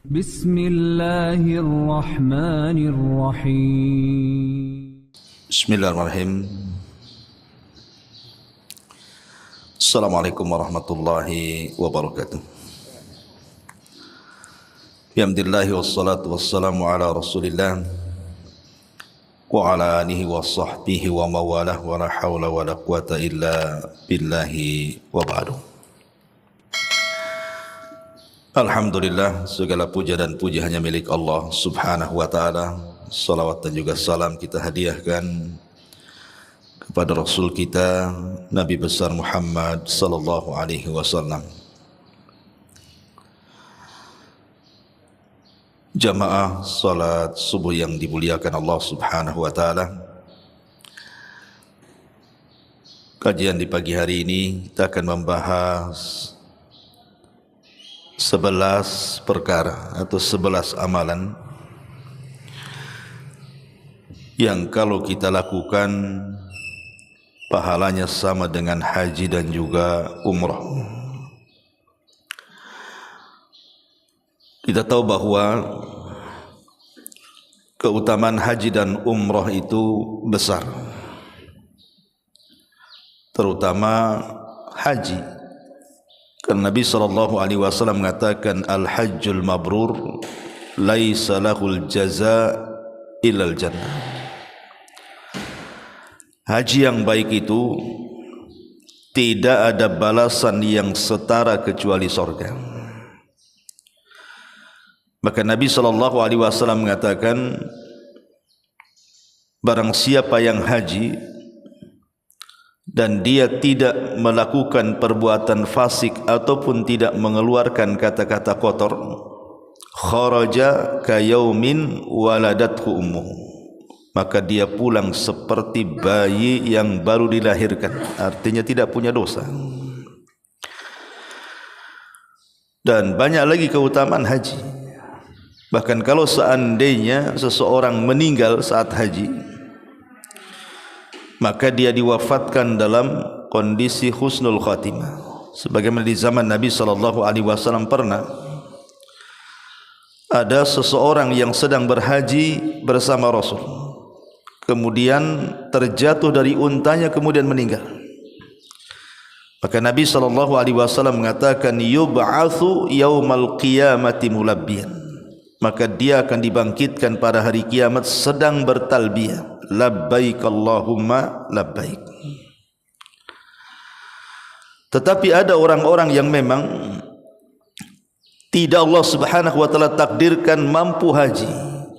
Bismillahirrahmanirrahim. Bismillahirrahmanirrahim. Assalamualaikum warahmatullahi wabarakatuh. Bihamdillahi wassalatu wassalamu ala rasulillah wa ala alihi wa sahbihi wa mawalah wa la hawla wa la quwata illa billahi wa ba'du. Alhamdulillah, segala puja dan puji hanya milik Allah subhanahu wa ta'ala. Salawat dan juga salam kita hadiahkan kepada Rasul kita Nabi besar Muhammad sallallahu alaihi wasallam. Jamaah salat subuh yang dimuliakan Allah subhanahu wa ta'ala, kajian di pagi hari ini kita akan membahas 11 perkara atau 11 amalan yang kalau kita lakukan pahalanya sama dengan haji dan juga umrah. Kita tahu bahwa keutamaan haji dan umrah itu besar, terutama haji. Karena Nabi SAW mengatakan al-hajjul mabrur laisa lahul jaza illal jannah. Haji yang baik itu tidak ada balasan yang setara kecuali surga. Maka Nabi SAW mengatakan, barang siapa yang haji dan dia tidak melakukan perbuatan fasik ataupun tidak mengeluarkan kata-kata kotor, kharaja kayaumin waladathu ummuhu, maka dia pulang seperti bayi yang baru dilahirkan, artinya tidak punya dosa. Dan banyak lagi keutamaan haji. Bahkan kalau seandainya seseorang meninggal saat haji, maka dia diwafatkan dalam kondisi husnul khatimah. Sebagaimana di zaman Nabi SAW pernah ada seseorang yang sedang berhaji bersama Rasul, kemudian terjatuh dari untanya kemudian meninggal. Maka Nabi SAW mengatakan, yub'atsu yaumal qiyamati mulabbiyan, maka dia akan dibangkitkan pada hari kiamat sedang bertalbiyah, labbaik Allahumma labbaik. Tetapi ada orang-orang yang memang tidak Allah subhanahu wa ta'ala takdirkan mampu haji.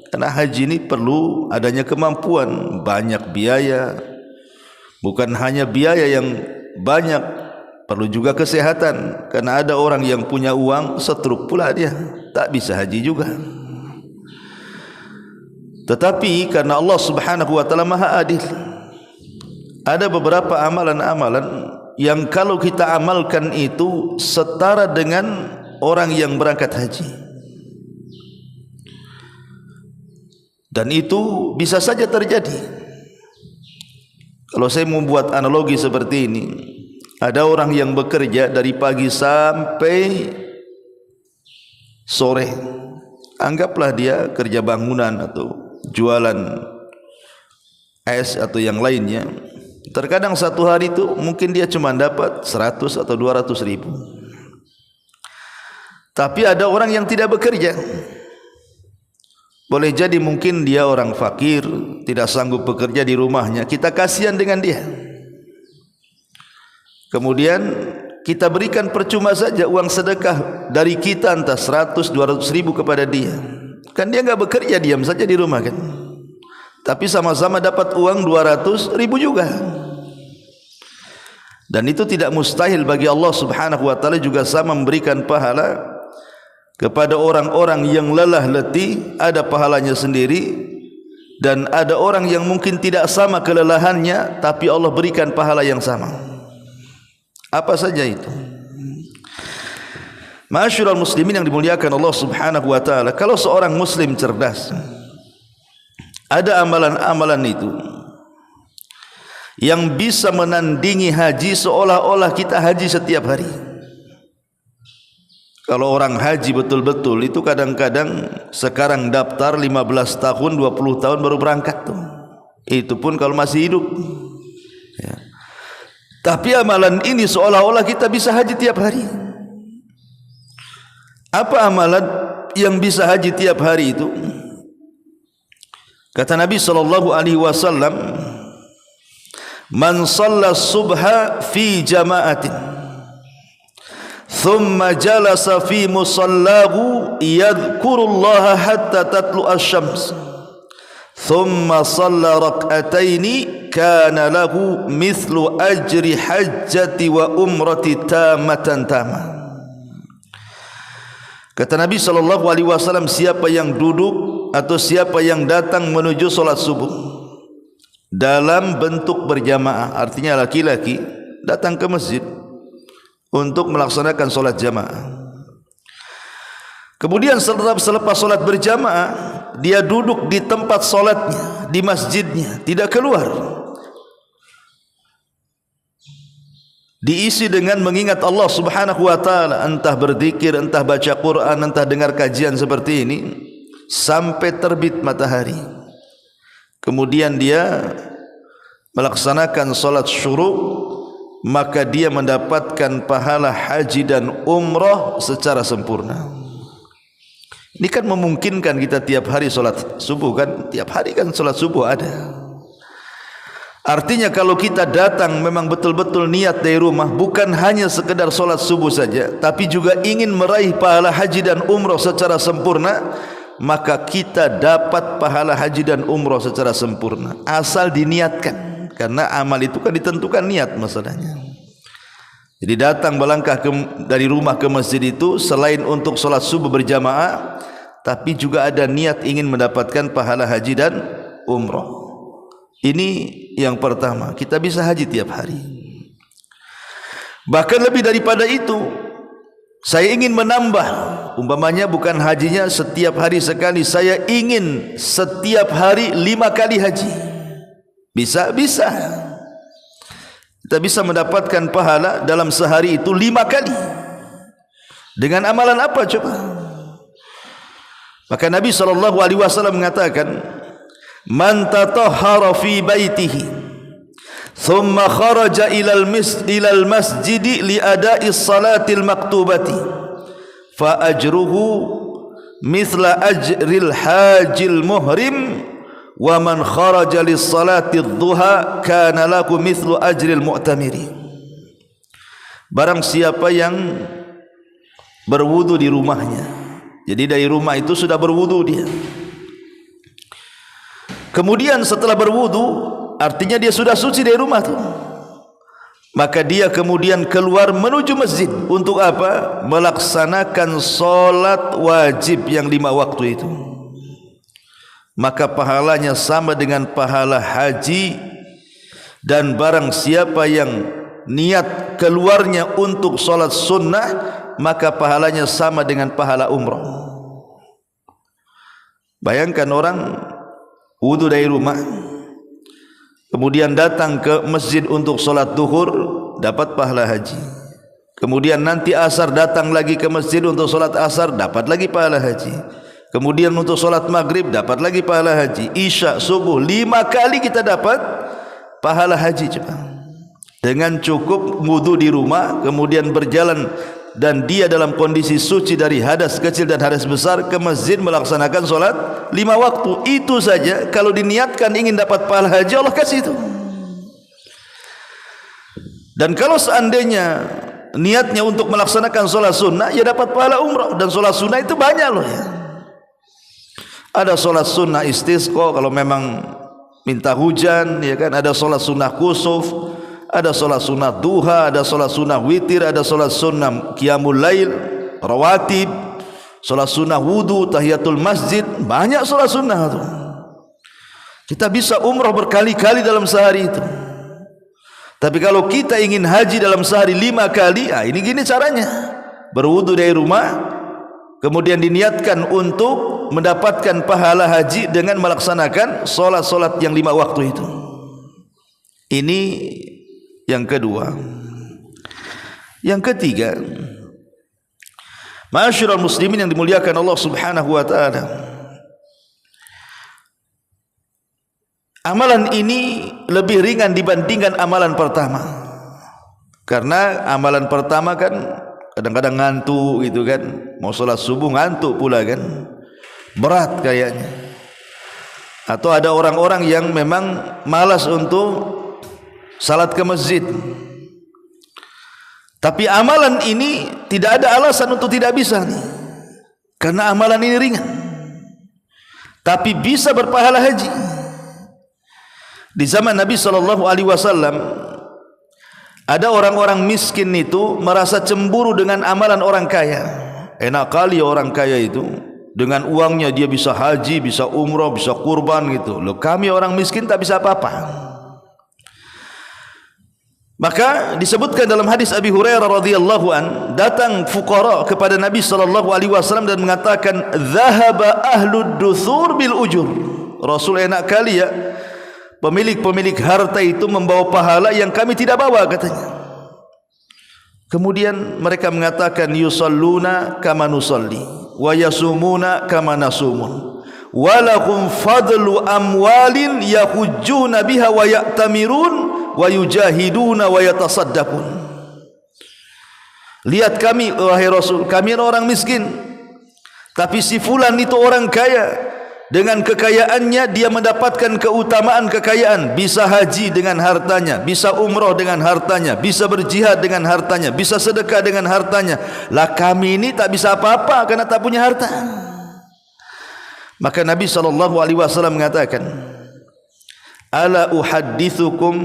Karena haji ini perlu adanya kemampuan, banyak biaya. Bukan hanya biaya yang banyak, perlu juga kesehatan. Karena ada orang yang punya uang setruk pula dia, tak bisa haji juga. Tetapi karena Allah subhanahu wa ta'ala maha adil, ada beberapa amalan-amalan yang kalau kita amalkan itu setara dengan orang yang berangkat haji. Dan itu bisa saja terjadi. Kalau saya membuat analogi seperti ini, ada orang yang bekerja dari pagi sampai sore. Anggaplah dia kerja bangunan atau jualan es atau yang lainnya. Terkadang satu hari itu mungkin dia cuma dapat 100 atau 200 ribu. Tapi ada orang yang tidak bekerja. Boleh jadi mungkin dia orang fakir, tidak sanggup bekerja di rumahnya. Kita kasihan dengan dia. Kemudian kita berikan percuma saja uang sedekah dari kita, entah 100, 200 ribu kepada dia. Kan dia enggak bekerja, diam saja di rumah kan. Tapi sama-sama dapat uang 200 ribu juga. Dan itu tidak mustahil bagi Allah subhanahu wa ta'ala juga sama memberikan pahala kepada orang-orang yang lelah letih, ada pahalanya sendiri. Dan ada orang yang mungkin tidak sama kelelahannya, tapi Allah berikan pahala yang sama. Apa saja itu? Ma'asyiral muslimin yang dimuliakan Allah subhanahu wa ta'ala, kalau seorang muslim cerdas, ada amalan-amalan itu yang bisa menandingi haji seolah-olah kita haji setiap hari. Kalau orang haji betul-betul itu kadang-kadang sekarang daftar 15 tahun, 20 tahun baru berangkat tuh. Itu pun kalau masih hidup. Ya. Tapi amalan ini seolah-olah kita bisa haji tiap hari. Apa amalan yang bisa haji tiap hari itu? Kata Nabi SAW, man shalla subha fi jama'atin thumma jalasa fi musallahu yadhkurullaha hatta tatlu asy-syams thumma shalla rak'ataini kana lahu mithlu ajri hajjati wa umrati tamatan tamah. Kata Nabi SAW, siapa yang duduk atau siapa yang datang menuju solat subuh dalam bentuk berjamaah, artinya laki-laki datang ke masjid untuk melaksanakan solat jamaah. Kemudian selepas solat berjamaah, dia duduk di tempat solatnya, di masjidnya, tidak keluar. Diisi dengan mengingat Allah Subhanahu wa taala, entah berzikir, entah baca Quran, entah dengar kajian seperti ini sampai terbit matahari. Kemudian dia melaksanakan solat syuruk, maka dia mendapatkan pahala haji dan umrah secara sempurna. Ini kan memungkinkan kita tiap hari solat subuh kan? Tiap hari kan solat subuh ada. Artinya kalau kita datang memang betul-betul niat dari rumah, bukan hanya sekedar solat subuh saja, tapi juga ingin meraih pahala haji dan umrah secara sempurna, maka kita dapat pahala haji dan umrah secara sempurna. Asal diniatkan. Karena amal itu kan ditentukan niat masalahnya. Jadi datang melangkah dari rumah ke masjid itu selain untuk solat subuh berjamaah, tapi juga ada niat ingin mendapatkan pahala haji dan umrah. Ini yang pertama, kita bisa haji tiap hari. Bahkan lebih daripada itu, saya ingin menambah, umpamanya bukan hajinya setiap hari sekali, saya ingin setiap hari 5 kali haji. Bisa. Kita bisa mendapatkan pahala dalam sehari itu 5 kali. Dengan amalan apa coba? Maka Nabi SAW mengatakan, man tatahhara fi baitihi thumma kharaja ilal masjid li ada'i salatil maktubati fa ajruhu mithla ajril hajil muhrim wa man kharaja lis salati dhuha kana lahu mithlu ajril mu'tamiri. Barang siapa yang berwudu di rumahnya, jadi dari rumah itu sudah berwudu dia, kemudian setelah berwudu, artinya dia sudah suci dari rumah tu, maka dia kemudian keluar menuju masjid untuk apa? Melaksanakan solat wajib yang 5 waktu itu, maka pahalanya sama dengan pahala haji. Dan barang siapa yang niat keluarnya untuk solat sunnah, maka pahalanya sama dengan pahala umrah. Bayangkan orang wudu dari rumah, kemudian datang ke masjid untuk solat duhur, dapat pahala haji. Kemudian nanti asar datang lagi ke masjid untuk solat asar, dapat lagi pahala haji. Kemudian untuk solat maghrib dapat lagi pahala haji. Isya, subuh, 5 kali kita dapat pahala haji coba. Dengan cukup wudu di rumah, kemudian berjalan dan dia dalam kondisi suci dari hadas kecil dan hadas besar ke masjid melaksanakan solat 5 waktu. Itu saja kalau diniatkan ingin dapat pahala haji, Allah kasih itu. Dan kalau seandainya niatnya untuk melaksanakan solat sunnah, ya dapat pahala umrah. Dan solat sunnah itu banyak loh ya. Ada solat sunnah istisqa kalau memang minta hujan, ya kan? Ada solat sunnah kusuf, ada solat sunnah duha, ada solat sunnah witir, ada solat sunnah qiyamul lail, rawatib, solat sunnah wudu, tahiyatul masjid, banyak solat sunnah itu. Kita bisa umrah berkali-kali dalam sehari itu. Tapi kalau kita ingin haji dalam sehari 5 kali, ini gini caranya. Berwudu dari rumah, kemudian diniatkan untuk mendapatkan pahala haji dengan melaksanakan solat-solat yang 5 waktu itu. Ini yang kedua. Yang ketiga, Ma'asyiral muslimin yang dimuliakan Allah Subhanahu wa taala, amalan ini lebih ringan dibandingkan amalan pertama. Karena amalan pertama kan kadang-kadang ngantuk gitu kan, mau sholat subuh ngantuk pula kan, berat kayaknya. Atau ada orang-orang yang memang malas untuk salat ke masjid. Tapi amalan ini tidak ada alasan untuk tidak bisa nih, karena amalan ini ringan, tapi bisa berpahala haji. Di zaman Nabi SAW ada orang-orang miskin itu merasa cemburu dengan amalan orang kaya. Enak kali orang kaya itu, dengan uangnya dia bisa haji, bisa umrah, bisa kurban gitu. Loh, kami orang miskin tak bisa apa-apa. Maka disebutkan dalam hadis Abi Hurairah radhiyallahu an, datang fuqara kepada Nabi SAW dan mengatakan, "Dhahaba ahlud duthur bil ujur." Rasul, enak kali ya, pemilik-pemilik harta itu membawa pahala yang kami tidak bawa, katanya. Kemudian mereka mengatakan, "Yusalluna kama nusalli wa yasumuna kama nasumun wa lahum fadlu amwalin yahujjuna biha wa ya'tamirun wa yujahiduna wa yatasaddaqun." Lihat kami wahai Rasul, kami orang miskin, tapi si fulan itu orang kaya. Dengan kekayaannya dia mendapatkan keutamaan kekayaan, bisa haji dengan hartanya, bisa umrah dengan hartanya, bisa berjihad dengan hartanya, bisa sedekah dengan hartanya. Lah kami ini tak bisa apa-apa karena tak punya harta. Maka Nabi SAW mengatakan, "Ala uhaddithukum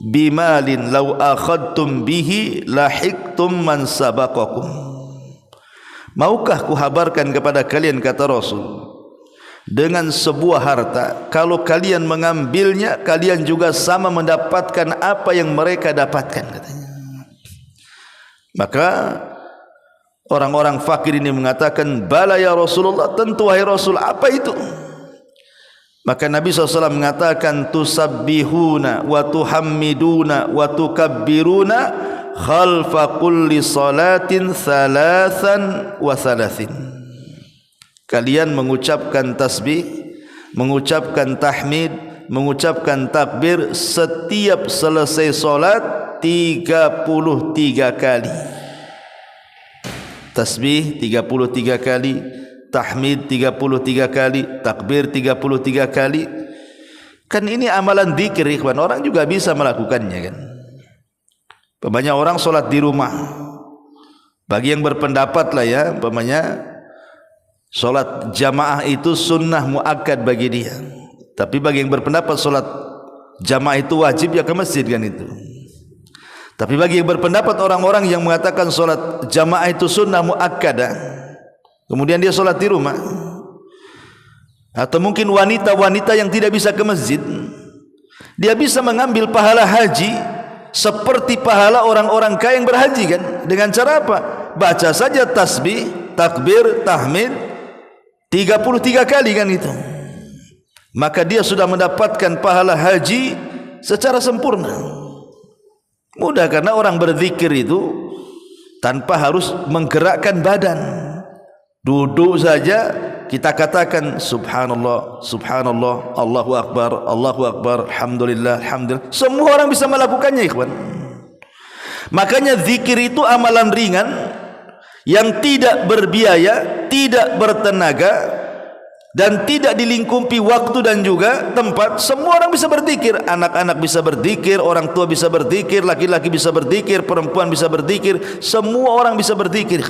bimalin law akhadtum bihi lahiqtum man sabaqakum." Maukah kuhabarkan kepada kalian, kata Rasul, dengan sebuah harta, kalau kalian mengambilnya, kalian juga sama mendapatkan apa yang mereka dapatkan, katanya. Maka orang-orang fakir ini mengatakan, "Bala ya Rasulullah," tentu wahai Rasul, apa itu? Maka Nabi SAW mengatakan, "Tusabbihuna wa tuhammiduna wa tukabbiruna khalfa kulli salatin thalathan wa thalathin." Kalian mengucapkan tasbih, mengucapkan tahmid, mengucapkan takbir setiap selesai solat 33 kali. Tasbih 33 kali, tahmid 33 kali, takbir 33 kali. Kan ini amalan zikir, ikhwan. Orang juga bisa melakukannya kan. Banyak orang solat di rumah. Bagi yang berpendapat lah ya, umpamanya solat jamaah itu sunnah muakkad bagi dia. Tapi bagi yang berpendapat solat jamaah itu wajib, ya ke masjid kan itu. Tapi bagi yang berpendapat orang-orang yang mengatakan solat jamaah itu sunnah muakkadah, kemudian dia solat di rumah, atau mungkin wanita-wanita yang tidak bisa ke masjid, dia bisa mengambil pahala haji seperti pahala orang-orang kaya yang berhaji kan. Dengan cara apa? Baca saja tasbih, takbir, tahmid 33 kali kan itu, maka dia sudah mendapatkan pahala haji secara sempurna. Mudah, karena orang berzikir itu tanpa harus menggerakkan badan. Duduk saja kita katakan subhanallah, subhanallah, Allahu akbar, Allahu akbar, alhamdulillah, alhamdulillah. Semua orang bisa melakukannya, ikhwan. Makanya zikir itu amalan ringan yang tidak berbiaya, tidak bertenaga, dan tidak dilingkupi waktu dan juga tempat. Semua orang bisa berzikir. Anak-anak bisa berzikir, orang tua bisa berzikir, laki-laki bisa berzikir, perempuan bisa berzikir, semua orang bisa berzikir.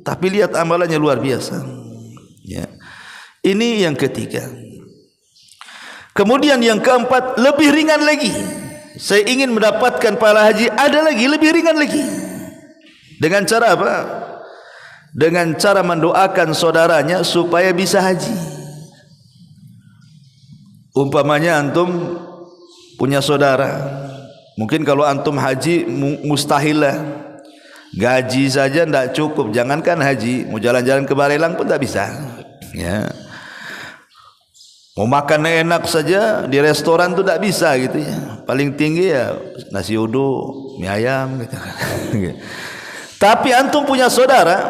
Tapi lihat amalannya luar biasa ya. Ini yang ketiga. Kemudian yang keempat, lebih ringan lagi. Saya ingin mendapatkan pahala haji, ada lagi lebih ringan lagi. Dengan cara apa? Dengan cara mendoakan saudaranya supaya bisa haji. Umpamanya antum punya saudara, mungkin kalau antum haji mustahil lah, gaji saja tidak cukup, jangankan haji, mau jalan-jalan ke Barelang pun tak bisa ya. Mau makan enak saja di restoran tu tak bisa gitu ya. Paling tinggi ya nasi uduk, mie ayam gitu. Tapi antum punya saudara,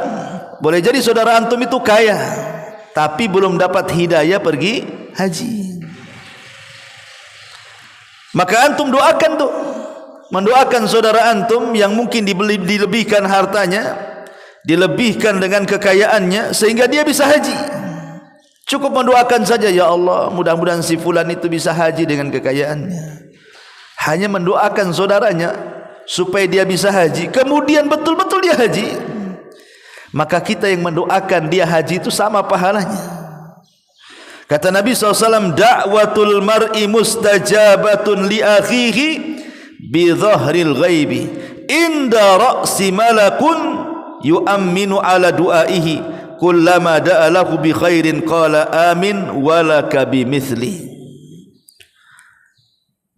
boleh jadi saudara antum itu kaya tapi belum dapat hidayah pergi haji. Maka antum doakan tuh, mendoakan saudara antum yang mungkin dilebihkan hartanya, dilebihkan dengan kekayaannya sehingga dia bisa haji. Cukup mendoakan saja, ya Allah, mudah-mudahan si fulan itu bisa haji dengan kekayaannya. Hanya mendoakan saudaranya supaya dia bisa haji, kemudian betul-betul dia haji, maka kita yang mendoakan dia haji itu sama pahalanya. Kata Nabi SAW, da'watul mar'i mustajabatun li akhihi bi dhahril ghaibi inda ra'si malakun yu'amminu ala du'aihi kullama da'alahu bi khairin qala amin walaka bimithli.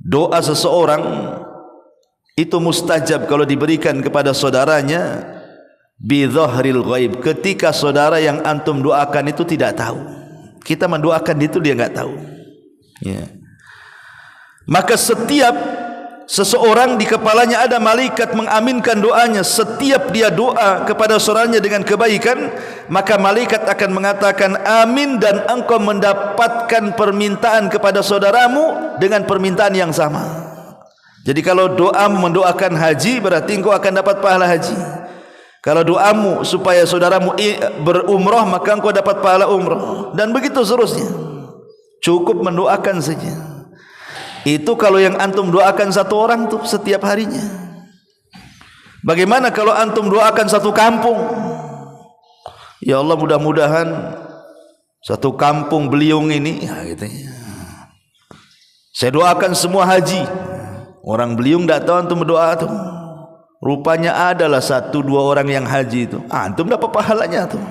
Doa seseorang itu mustajab kalau diberikan kepada saudaranya bi dhahril ghaib, ketika saudara yang antum doakan itu tidak tahu. Kita mendoakan itu dia enggak tahu, ya. Maka setiap seseorang di kepalanya ada malaikat mengaminkan doanya. Setiap dia doa kepada saudaranya dengan kebaikan, maka malaikat akan mengatakan amin, dan engkau mendapatkan permintaan kepada saudaramu dengan permintaan yang sama. Jadi kalau doamu mendoakan haji, berarti engkau akan dapat pahala haji. Kalau doamu supaya saudaramu berumrah, maka engkau dapat pahala umrah, dan begitu seterusnya. Cukup mendoakan saja. Itu kalau yang antum doakan satu orang tuh setiap harinya. Bagaimana kalau antum doakan satu kampung? Ya Allah, mudah-mudahan satu kampung Beliung ini, ya gitu ya, saya doakan semua haji. Orang Beliung tidak tahu antum berdoa tuh. Rupanya adalah 1-2 orang yang haji itu. Antum dapat pahalanya tuh.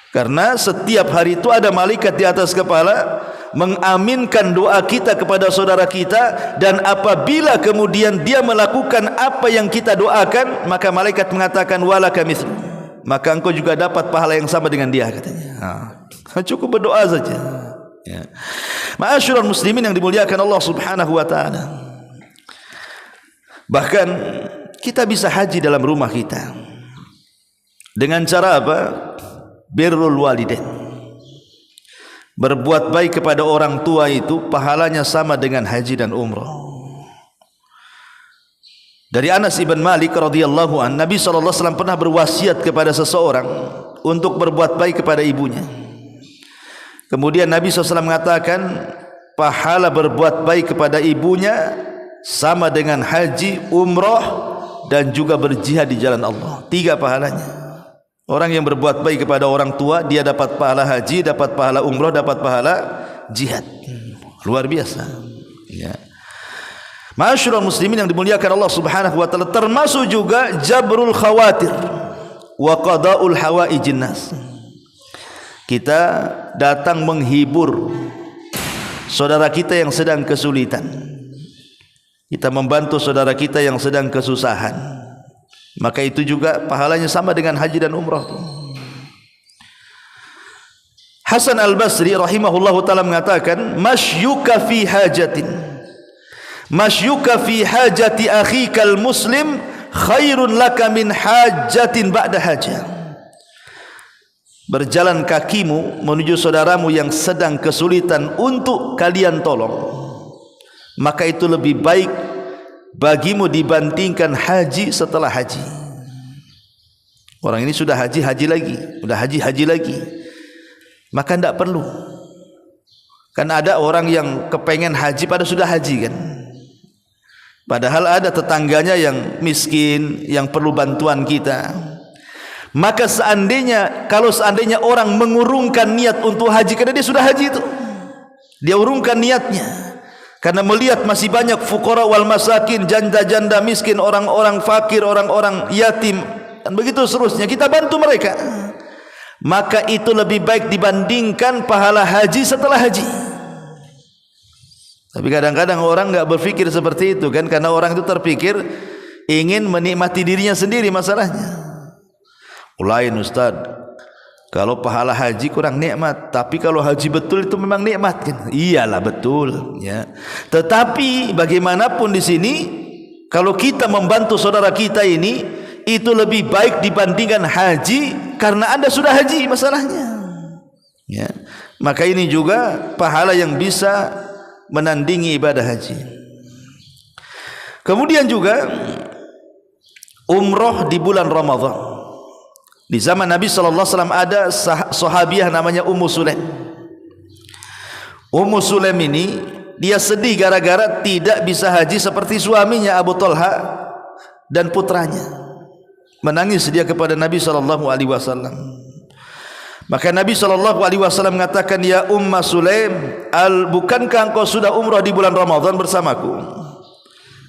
Karena setiap hari itu ada malaikat di atas kepala mengaminkan doa kita kepada saudara kita, dan apabila kemudian dia melakukan apa yang kita doakan, maka malaikat mengatakan walaka mithlu, maka engkau juga dapat pahala yang sama dengan dia, katanya. Cukup berdoa saja, ya. Ma'asyiral muslimin yang dimuliakan Allah Subhanahu wa taala. Bahkan kita bisa haji dalam rumah kita dengan cara apa? Birrul walidain. Berbuat baik kepada orang tua itu pahalanya sama dengan haji dan umrah. Dari Anas ibn Malik radhiyallahu an, Nabi SAW pernah berwasiat kepada seseorang untuk berbuat baik kepada ibunya. Kemudian Nabi SAW mengatakan pahala berbuat baik kepada ibunya sama dengan haji, umrah, dan juga berjihad di jalan Allah. 3 pahalanya. Orang yang berbuat baik kepada orang tua, dia dapat pahala haji, dapat pahala umrah, dapat pahala jihad. Luar biasa, ya. Ma'asyiral muslimin yang dimuliakan Allah Subhanahu wa taala, termasuk juga jabrul khawatir wa qada'ul hawaijin nas. Kita datang menghibur saudara kita yang sedang kesulitan. Kita membantu saudara kita yang sedang kesusahan, maka itu juga pahalanya sama dengan haji dan umrah. Hasan al-Basri rahimahullahu ta'ala mengatakan, masyuka fi hajatin, masyuka fi hajati akhikal muslim khairun laka min hajatin ba'da hajah. Berjalan kakimu menuju saudaramu yang sedang kesulitan untuk kalian tolong, maka itu lebih baik bagimu dibandingkan haji setelah haji. Orang ini sudah haji lagi, sudah haji lagi, maka tidak perlu. Kan ada orang yang kepengen haji pada sudah haji kan, padahal ada tetangganya yang miskin yang perlu bantuan kita. Maka kalau seandainya orang mengurungkan niat untuk haji, karena dia sudah haji itu, dia urungkan niatnya karena melihat masih banyak fuqara wal masakin, janda-janda miskin, orang-orang fakir, orang-orang yatim, dan begitu seterusnya, kita bantu mereka, maka itu lebih baik dibandingkan pahala haji setelah haji. Tapi kadang-kadang orang enggak berpikir seperti itu kan, karena orang itu terpikir ingin menikmati dirinya sendiri masalahnya. Ulain Ustaz, kalau pahala haji kurang nikmat, tapi kalau haji betul itu memang nikmat kan? Iyalah betul, ya. Tetapi bagaimanapun di sini, kalau kita membantu saudara kita ini, itu lebih baik dibandingkan haji karena Anda sudah haji masalahnya. Ya. Maka ini juga pahala yang bisa menandingi ibadah haji. Kemudian juga umroh di bulan Ramadan. Di zaman Nabi SAW ada sahabiah namanya Ummu Sulaim. Ummu Sulaim ini dia sedih gara-gara tidak bisa haji seperti suaminya Abu Talha dan putranya. Menangis dia kepada Nabi SAW. Maka Nabi SAW mengatakan, ya Ummu Sulaim, bukankah engkau sudah umrah di bulan Ramadan bersamaku?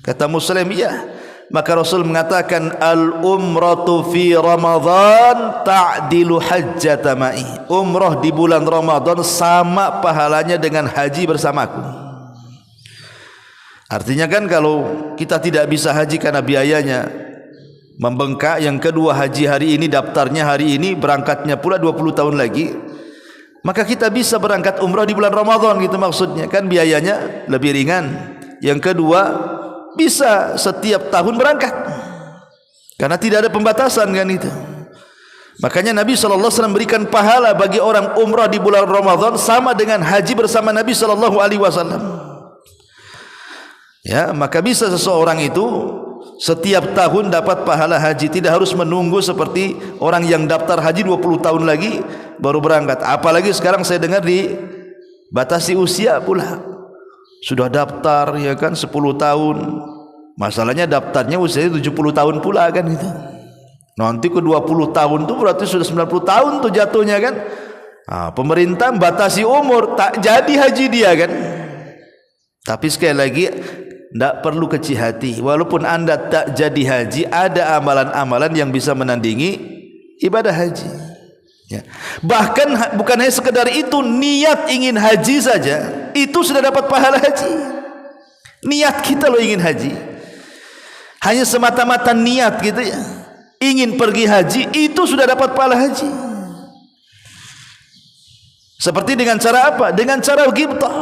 Kata Muslim, iya. Maka Rasul mengatakan, al-umratu fi Ramadan ta'dilu hajjata ma'i. Umrah di bulan Ramadan sama pahalanya dengan haji bersamaku. Artinya kan kalau kita tidak bisa haji karena biayanya membengkak, yang kedua haji hari ini, daftarnya hari ini, berangkatnya pula 20 tahun lagi, maka kita bisa berangkat umrah di bulan Ramadan, gitu maksudnya. Kan biayanya lebih ringan. Yang kedua, bisa setiap tahun berangkat karena tidak ada pembatasan kan itu. Makanya Nabi SAW berikan pahala bagi orang umrah di bulan Ramadan sama dengan haji bersama Nabi SAW. Ya, maka bisa seseorang itu setiap tahun dapat pahala haji, tidak harus menunggu seperti orang yang daftar haji 20 tahun lagi baru berangkat. Apalagi sekarang saya dengar dibatasi usia pula. Sudah daftar ya kan 10 tahun. Masalahnya daftarnya usianya 70 tahun pula kan itu. Nanti ke 20 tahun tuh berarti sudah 90 tahun tuh jatuhnya kan. Nah, pemerintah batasi umur, tak jadi haji dia kan. Tapi sekali lagi, tidak perlu kecil hati. Walaupun anda tak jadi haji, ada amalan-amalan yang bisa menandingi ibadah haji. Ya. Bahkan bukan hanya sekedar itu, niat ingin haji saja itu sudah dapat pahala haji. Niat kita loh ingin haji, hanya semata-mata niat gitu ya, ingin pergi haji itu sudah dapat pahala haji. Seperti dengan cara apa? Dengan cara ghibtah.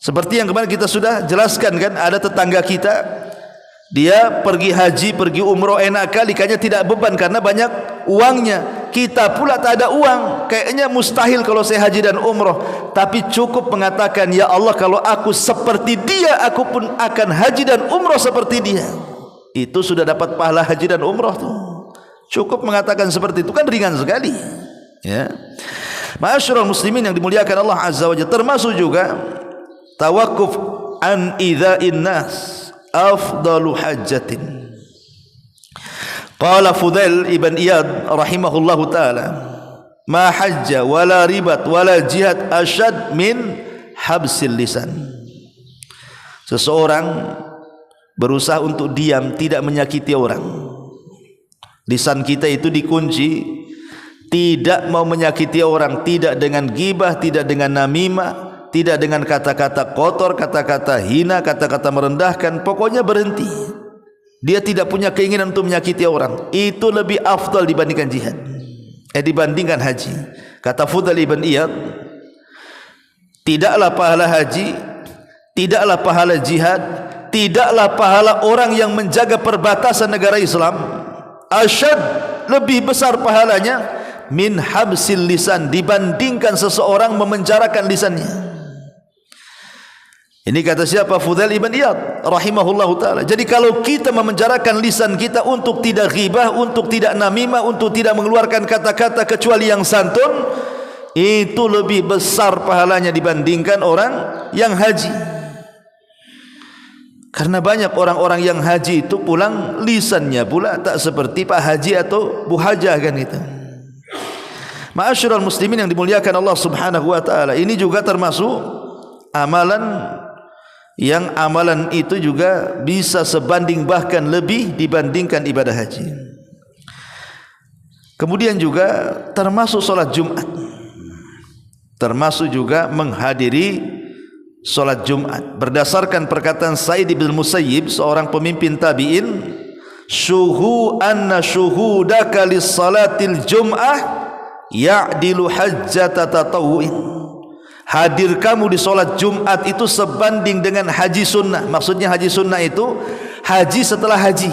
Seperti yang kemarin kita sudah jelaskan kan, ada tetangga kita, dia pergi haji, pergi umroh enak kali, kayaknya tidak beban karena banyak uangnya. Kita pula tak ada uang, kayaknya mustahil kalau saya haji dan umroh. Tapi cukup mengatakan, ya Allah, kalau aku seperti dia, aku pun akan haji dan umroh seperti dia. Itu sudah dapat pahala haji dan umroh tuh. Cukup mengatakan seperti itu, kan ringan sekali. Ya, ma'asyiral muslimin yang dimuliakan Allah Azza wa Jalla, termasuk juga tawakuf an idza'in nas afdalu hajjatin. Qala Fudail ibn Iyad rahimahullahu ta'ala, ma hajja wala ribat wala jihad asyad min habsil lisan. Seseorang berusaha untuk diam, tidak menyakiti orang. Lisan kita itu dikunci, tidak mau menyakiti orang, tidak dengan ghibah, tidak dengan namimah, tidak dengan kata-kata kotor, kata-kata hina, kata-kata merendahkan. Pokoknya berhenti. Dia tidak punya keinginan untuk menyakiti orang. Itu lebih afdal dibandingkan jihad, dibandingkan haji. Kata Fudail ibn Iyad, tidaklah pahala haji, tidaklah pahala jihad, tidaklah pahala orang yang menjaga perbatasan negara Islam, asyad, lebih besar pahalanya, min habsil lisan, dibandingkan seseorang memenjarakan lisannya. Ini kata siapa? Fudail ibn Iyad rahimahullahu ta'ala. Jadi kalau kita memenjarakan lisan kita untuk tidak ghibah, untuk tidak namimah, untuk tidak mengeluarkan kata-kata kecuali yang santun, itu lebih besar pahalanya dibandingkan orang yang haji. Karena banyak orang-orang yang haji itu pulang lisannya pula tak seperti Pak Haji atau Bu Hajah kan itu. Ma'asyiral muslimin yang dimuliakan Allah Subhanahu wa ta'ala, ini juga termasuk amalan yang amalan itu juga bisa sebanding bahkan lebih dibandingkan ibadah haji. Kemudian juga termasuk solat Jumat, termasuk juga menghadiri solat Jumat. Berdasarkan perkataan Sa'id bin Musayyib, seorang pemimpin tabi'in, syuhu anna syuhudaka lis-salatil jum'ah ya'dilu hajjata tatawu'in. Hadir kamu di solat Jumat itu sebanding dengan haji sunnah. Maksudnya haji sunnah itu haji setelah haji.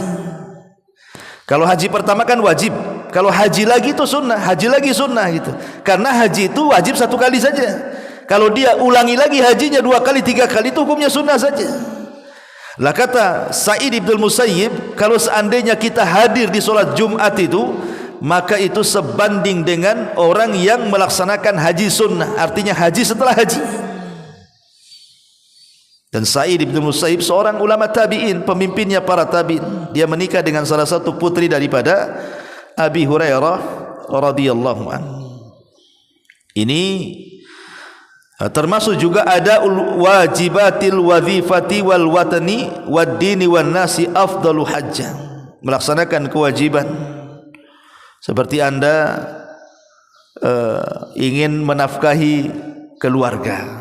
Kalau haji pertama kan wajib, Kalau haji lagi itu sunnah, haji lagi sunnah gitu. Karena haji itu wajib satu kali saja. Kalau dia ulangi lagi hajinya 2 kali, 3 kali itu hukumnya sunnah saja. Lah kata Sa'id ibn Musayyib, kalau seandainya kita hadir di solat Jumat itu, maka itu sebanding dengan orang yang melaksanakan haji sunnah, artinya haji setelah haji. Dan Sa'id ibn Musayyib seorang ulama tabi'in, pemimpinnya para tabi'in. Dia menikah dengan salah satu putri daripada Abi Hurairah radhiyallahu anhu. Ini termasuk juga ada wajibatil wazifati wal watani wad dini wan nasi afdalu hajjah. Melaksanakan kewajiban. Seperti Anda ingin menafkahi keluarga.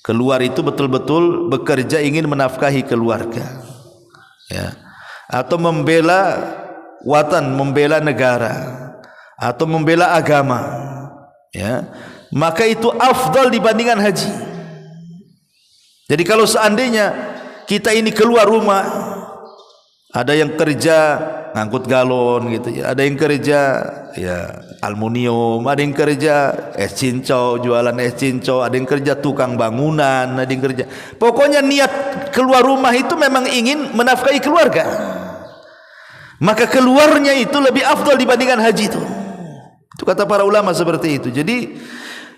Keluar itu betul-betul bekerja ingin menafkahi keluarga, ya, atau membela watan, membela negara, atau membela agama, ya, maka itu afdal dibandingkan haji. Jadi kalau seandainya kita ini keluar rumah, ada yang kerja ngangkut galon gitu ya, ada yang kerja ya aluminium, ada yang kerja es cincau, jualan es cincau, ada yang kerja tukang bangunan, ada yang kerja. Pokoknya niat keluar rumah itu memang ingin menafkahi keluarga. Maka keluarnya itu lebih afdal dibandingkan haji itu. Itu kata para ulama seperti itu. Jadi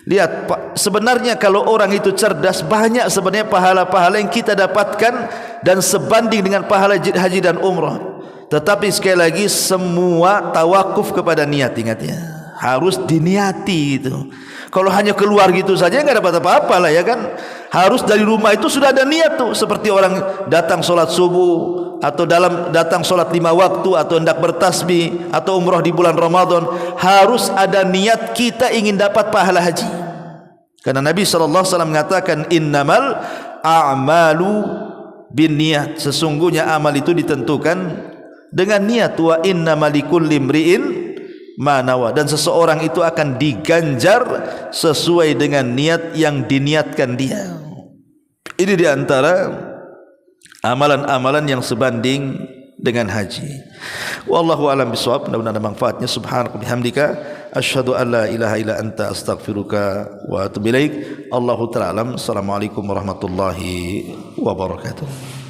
lihat Pak, sebenarnya kalau orang itu cerdas, banyak sebenarnya pahala-pahala yang kita dapatkan dan sebanding dengan pahala haji dan umrah. Tetapi sekali lagi semua tawakuf kepada niat, ingat ya, harus diniati itu. Kalau hanya keluar gitu saja nggak dapat apa-apa lah ya kan. Harus dari rumah itu sudah ada niat tuh, seperti orang datang sholat subuh atau datang sholat 5 waktu atau hendak bertasbih atau umrah di bulan Ramadan, harus ada niat kita ingin dapat pahala haji. Karena Nabi SAW mengatakan innamal a'malu bin niat, sesungguhnya amal itu ditentukan dengan niat. Wa innamal likulli imri'in ma nawa, dan seseorang itu akan diganjar sesuai dengan niat yang diniatkan dia. Ini di antara amalan-amalan yang sebanding dengan haji. Wallahu a'lam bishawab. Mudah-mudahan ada manfaatnya. Subhanaka bihamdika asyhadu an la ilaha illa anta astaghfiruka wa atubu ilaik. Allahu ta'ala alam. Assalamualaikum warahmatullahi wabarakatuh.